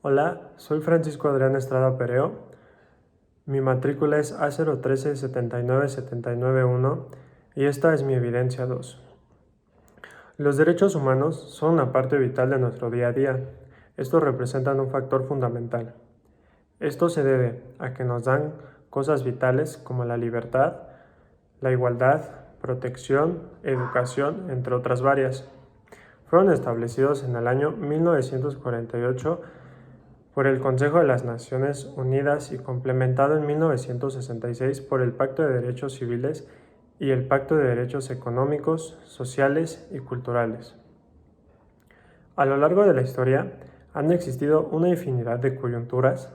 Hola, soy Francisco Adrián Estrada Pereo. Mi matrícula es A013-79791 y esta es mi evidencia 2. Los derechos humanos son una parte vital de nuestro día a día. Estos representan un factor fundamental. Esto se debe a que nos dan cosas vitales como la libertad, la igualdad, protección, educación, entre otras varias. Fueron establecidos en el año 1948 por el Consejo de las Naciones Unidas y complementado en 1966 por el Pacto de Derechos Civiles y el Pacto de Derechos Económicos, Sociales y Culturales. A lo largo de la historia han existido una infinidad de coyunturas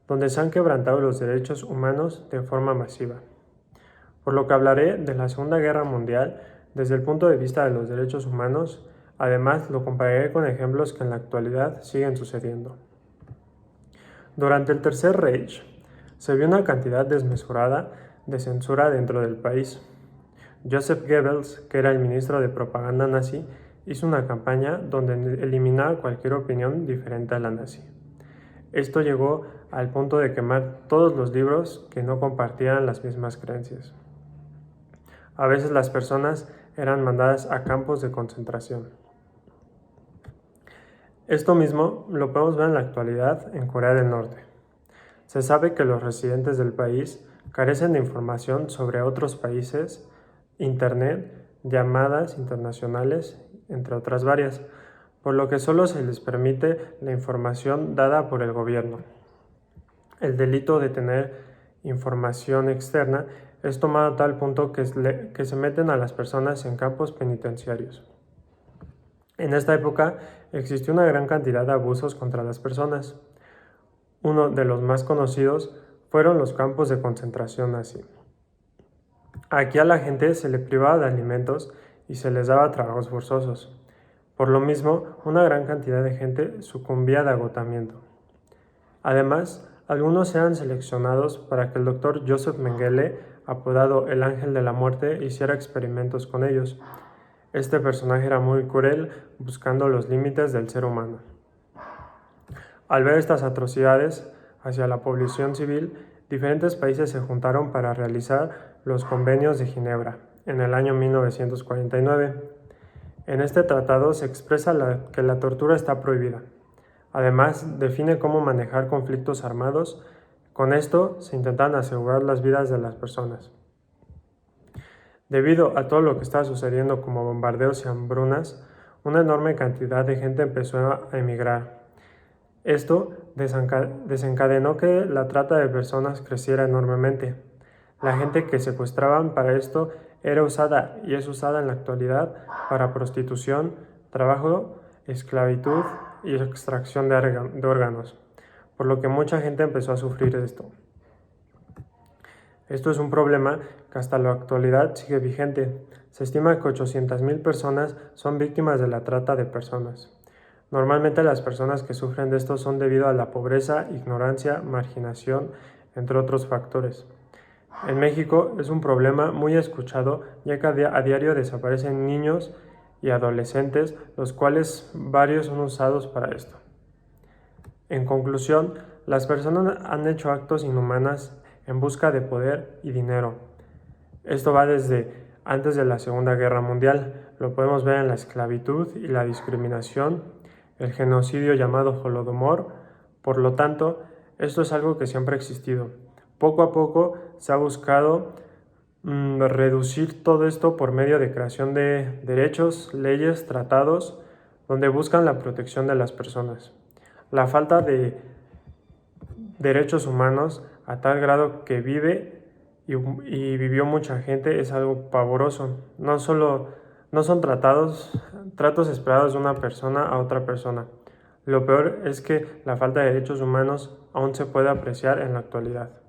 donde se han quebrantado los derechos humanos de forma masiva, por lo que hablaré de la Segunda Guerra Mundial desde el punto de vista de los derechos humanos. Además, lo compararé con ejemplos que en la actualidad siguen sucediendo. Durante el Tercer Reich se vio una cantidad desmesurada de censura dentro del país. Joseph Goebbels, que era el ministro de propaganda nazi, hizo una campaña donde eliminaba cualquier opinión diferente a la nazi. Esto llegó al punto de quemar todos los libros que no compartieran las mismas creencias. A veces las personas eran mandadas a campos de concentración. Esto mismo lo podemos ver en la actualidad en Corea del Norte. Se sabe que los residentes del país carecen de información sobre otros países, internet, llamadas internacionales, entre otras varias, por lo que solo se les permite la información dada por el gobierno. El delito de tener información externa es tomado a tal punto que se meten a las personas en campos penitenciarios. En esta época existió una gran cantidad de abusos contra las personas. Uno de los más conocidos fueron los campos de concentración nazi. Aquí a la gente se le privaba de alimentos y se les daba trabajos forzosos. Por lo mismo, una gran cantidad de gente sucumbía de agotamiento. Además, algunos eran seleccionados para que el doctor Joseph Mengele, apodado el Ángel de la Muerte, hiciera experimentos con ellos. Este personaje era muy cruel, buscando los límites del ser humano. Al ver estas atrocidades hacia la población civil, diferentes países se juntaron para realizar los Convenios de Ginebra en el año 1949. En este tratado se expresa que la tortura está prohibida. Además, define cómo manejar conflictos armados. Con esto se intentan asegurar las vidas de las personas. Debido a todo lo que estaba sucediendo como bombardeos y hambrunas, una enorme cantidad de gente empezó a emigrar. Esto desencadenó que la trata de personas creciera enormemente. La gente que secuestraban para esto era usada y es usada en la actualidad para prostitución, trabajo, esclavitud y extracción de órganos, por lo que mucha gente empezó a sufrir de esto. Esto es un problema que hasta la actualidad sigue vigente. Se estima que 800,000 personas son víctimas de la trata de personas. Normalmente las personas que sufren de esto son debido a la pobreza, ignorancia, marginación, entre otros factores. En México es un problema muy escuchado, ya que a diario desaparecen niños y adolescentes, los cuales varios son usados para esto. En conclusión, las personas han hecho actos inhumanos en busca de poder y dinero. Esto va desde antes de la Segunda Guerra Mundial. Lo podemos ver en la esclavitud y la discriminación, el genocidio llamado Holodomor. Por lo tanto, esto es algo que siempre ha existido. Poco a poco se ha buscado reducir todo esto por medio de creación de derechos, leyes, tratados, donde buscan la protección de las personas. La falta de derechos humanos a tal grado que vive y vivió mucha gente es algo pavoroso. No son tratos esperados de una persona a otra persona. Lo peor es que la falta de derechos humanos aún se puede apreciar en la actualidad.